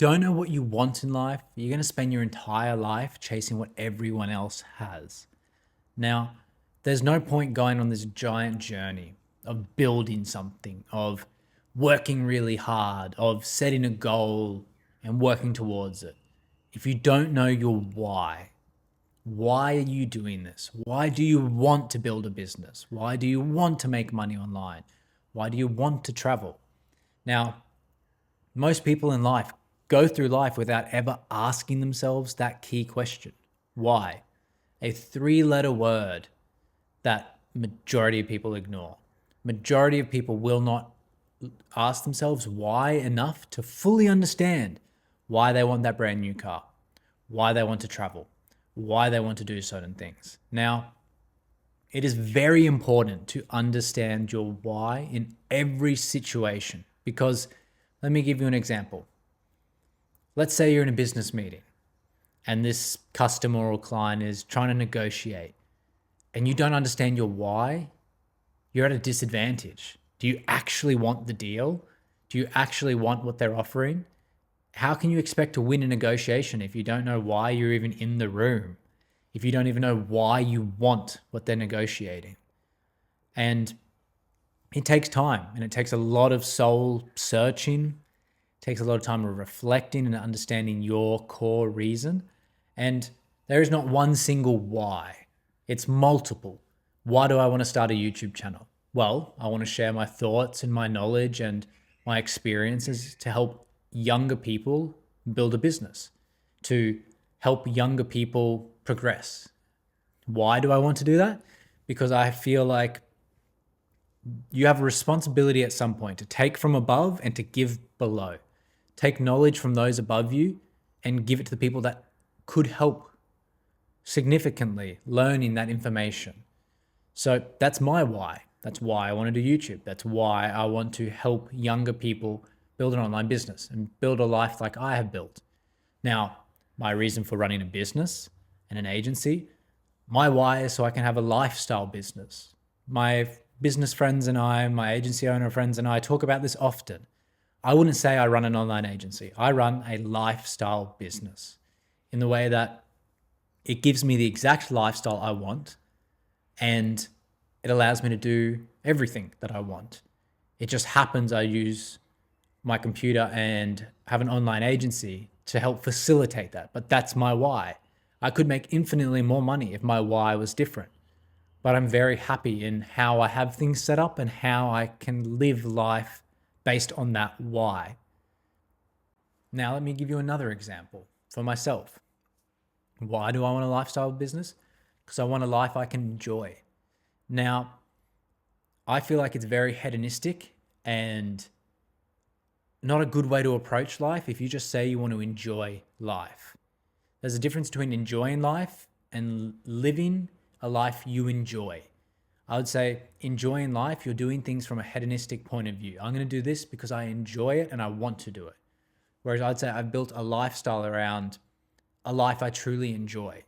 don't know what you want in life, you're going to spend your entire life chasing what everyone else has. Now, there's no point going on this giant journey of building something, of working really hard, of setting a goal and working towards it. If you don't know your why are you doing this? Why do you want to build a business? Why do you want to make money online? Why do you want to travel? Now, most people in life go through life without ever asking themselves that key question. Why? A three-letter word that majority of people ignore. Majority of people will not ask themselves why enough to fully understand why they want that brand new car, why they want to travel, why they want to do certain things. Now, it is very important to understand your why in every situation because let me give you an example. Let's say you're in a business meeting and this customer or client is trying to negotiate and you don't understand your why, you're at a disadvantage. Do you actually want the deal? Do you actually want what they're offering? How can you expect to win a negotiation if you don't know why you're even in the room? If you don't even know why you want what they're negotiating? And it takes time and it takes a lot of soul searching. It takes a lot of time of reflecting and understanding your core reason. And there is not one single why. It's multiple. Why do I want to start a YouTube channel? Well, I want to share my thoughts and my knowledge and my experiences to help younger people build a business, to help younger people progress. Why do I want to do that? Because I feel like you have a responsibility at some point to take from above and to give below. Take knowledge from those above you and give it to the people that could help significantly learning that information. So that's my why. That's why I want to do YouTube. That's why I want to help younger people build an online business and build a life like I have built. Now, my reason for running a business and an agency, my why is so I can have a lifestyle business. My business friends and I, my agency owner friends and I talk about this often. I wouldn't say I run an online agency. I run a lifestyle business in the way that it gives me the exact lifestyle I want and it allows me to do everything that I want. It just happens I use my computer and have an online agency to help facilitate that. But that's my why. I could make infinitely more money if my why was different. But I'm very happy in how I have things set up and how I can live life based on that why. Now, let me give you another example for myself. Why do I want a lifestyle business? Because I want a life I can enjoy. Now, I feel like it's very hedonistic and not a good way to approach life if you just say you want to enjoy life. There's a difference between enjoying life and living a life you enjoy. I would say enjoying life, you're doing things from a hedonistic point of view. I'm going to do this because I enjoy it and I want to do it. Whereas I'd say I've built a lifestyle around a life I truly enjoy.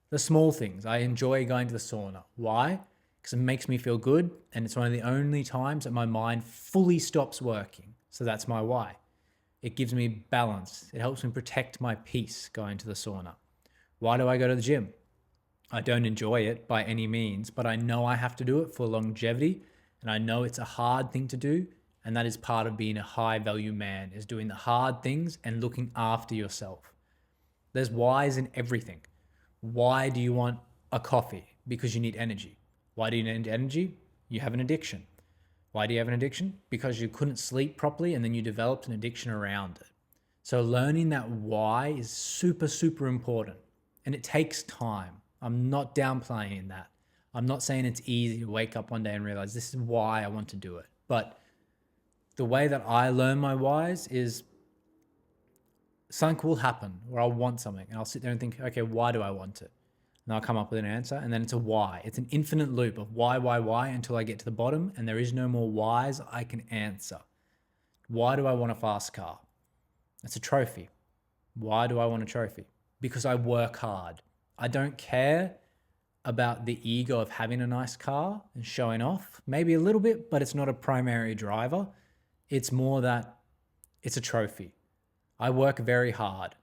The small things. I enjoy going to the sauna. Why? Because it makes me feel good and it's one of the only times that my mind fully stops working. So that's my why. It gives me balance. It helps me protect my peace going to the sauna. Why do I go to the gym? I don't enjoy it by any means, but I know I have to do it for longevity and I know it's a hard thing to do. And that is part of being a high value man, is doing the hard things and looking after yourself. There's whys in everything. Why do you want a coffee? Because you need energy. Why do you need energy? You have an addiction. Why do you have an addiction? Because you couldn't sleep properly and then you developed an addiction around it. So learning that why is super, super important. And it takes time. I'm not downplaying that. I'm not saying it's easy to wake up one day and realize this is why I want to do it. But the way that I learn my whys is something will happen where I'll want something and I'll sit there and think, okay, why do I want it? And I'll come up with an answer and then it's a why. It's an infinite loop of why until I get to the bottom and there is no more whys I can answer. Why do I want a fast car? It's a trophy. Why do I want a trophy? Because I work hard. I don't care about the ego of having a nice car and showing off. Maybe a little bit, but it's not a primary driver. It's more that it's a trophy. I work very hard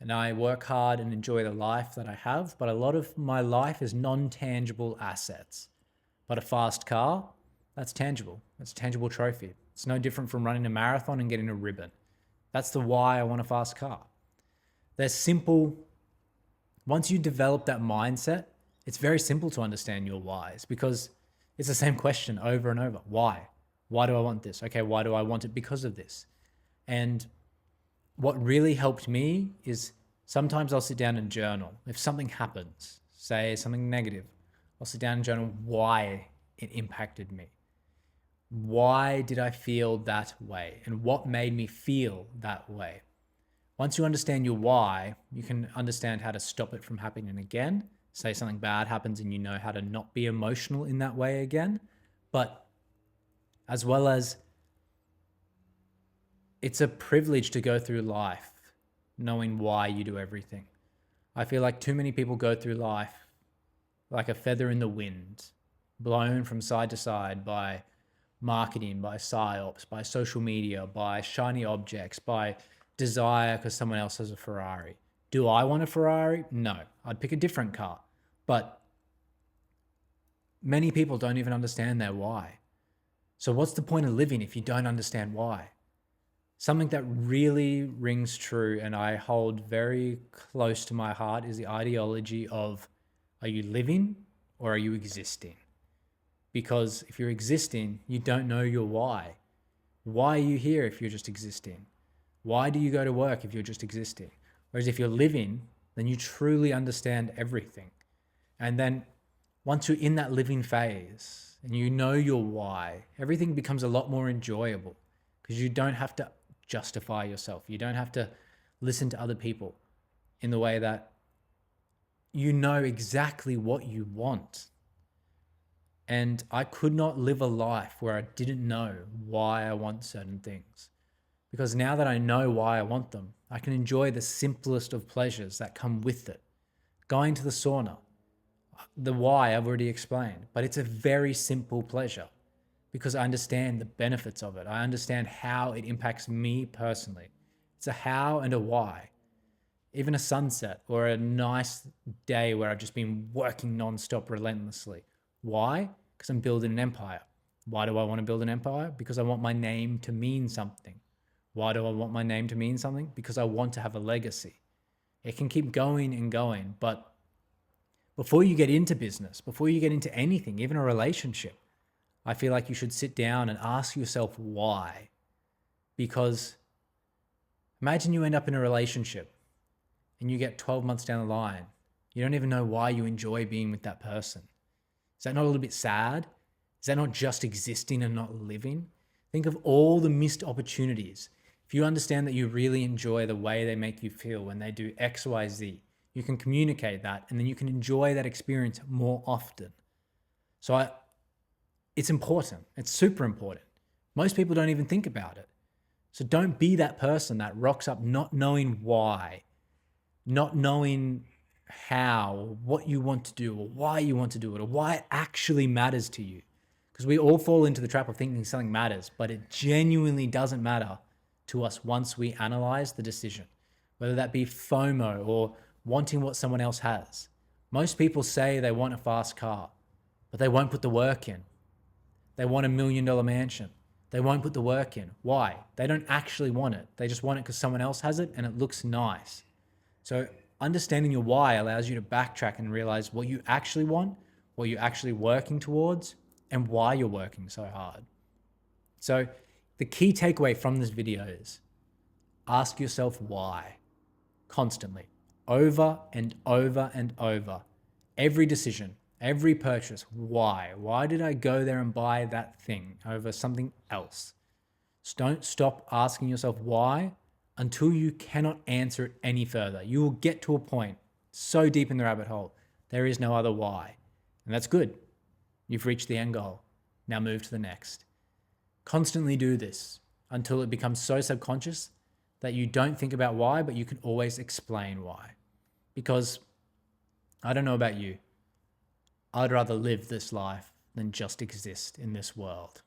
and I work hard and enjoy the life that I have, but a lot of my life is non-tangible assets. But a fast car, that's tangible. That's a tangible trophy. It's no different from running a marathon and getting a ribbon. That's the why I want a fast car. They're simple. Once you develop that mindset, it's very simple to understand your whys because it's the same question over and over. Why? Why do I want this? Okay, why do I want it? Because of this. And what really helped me is sometimes I'll sit down and journal. If something happens, say something negative, I'll sit down and journal why it impacted me. Why did I feel that way? And what made me feel that way? Once you understand your why, you can understand how to stop it from happening again. Say something bad happens and you know how to not be emotional in that way again. But as well as it's a privilege to go through life knowing why you do everything. I feel like too many people go through life like a feather in the wind, blown from side to side by marketing, by psyops, by social media, by shiny objects, by desire because someone else has a Ferrari. Do I want a Ferrari? No, I'd pick a different car. But many people don't even understand their why. So what's the point of living if you don't understand why? Something that really rings true and I hold very close to my heart is the ideology of, are you living or are you existing? Because if you're existing, you don't know your why. Why are you here if you're just existing? Why do you go to work if you're just existing? Whereas if you're living, then you truly understand everything. And then once you're in that living phase and you know your why, everything becomes a lot more enjoyable because you don't have to justify yourself. You don't have to listen to other people in the way that you know exactly what you want. And I could not live a life where I didn't know why I want certain things. Because now that I know why I want them, I can enjoy the simplest of pleasures that come with it. Going to the sauna, the why I've already explained, but it's a very simple pleasure because I understand the benefits of it. I understand how it impacts me personally. It's a how and a why. Even a sunset or a nice day where I've just been working nonstop relentlessly. Why? Because I'm building an empire. Why do I want to build an empire? Because I want my name to mean something. Why do I want my name to mean something? Because I want to have a legacy. It can keep going and going, but before you get into business, before you get into anything, even a relationship, I feel like you should sit down and ask yourself why. Because imagine you end up in a relationship and you get 12 months down the line. You don't even know why you enjoy being with that person. Is that not a little bit sad? Is that not just existing and not living? Think of all the missed opportunities. If you understand that you really enjoy the way they make you feel when they do X, Y, Z, you can communicate that and then you can enjoy that experience more often. So it's important. It's super important. Most people don't even think about it. So don't be that person that rocks up not knowing why, not knowing how, what you want to do or why you want to do it or why it actually matters to you. Because we all fall into the trap of thinking something matters, but it genuinely doesn't matter to us once we analyze the decision, whether that be FOMO or wanting what someone else has. Most people say they want a fast car, but they won't put the work in. They want $1 million mansion. They won't put the work in. Why? They don't actually want it. They just want it because someone else has it and it looks nice. So understanding your why allows you to backtrack and realize what you actually want, what you're actually working towards, and why you're working so hard. So the key takeaway from this video is ask yourself why constantly, over and over and over. Every decision, every purchase, why? Why did I go there and buy that thing over something else? So don't stop asking yourself why until you cannot answer it any further. You will get to a point so deep in the rabbit hole, there is no other why. And that's good. You've reached the end goal. Now move to the next. Constantly do this until it becomes so subconscious that you don't think about why, but you can always explain why. Because I don't know about you, I'd rather live this life than just exist in this world.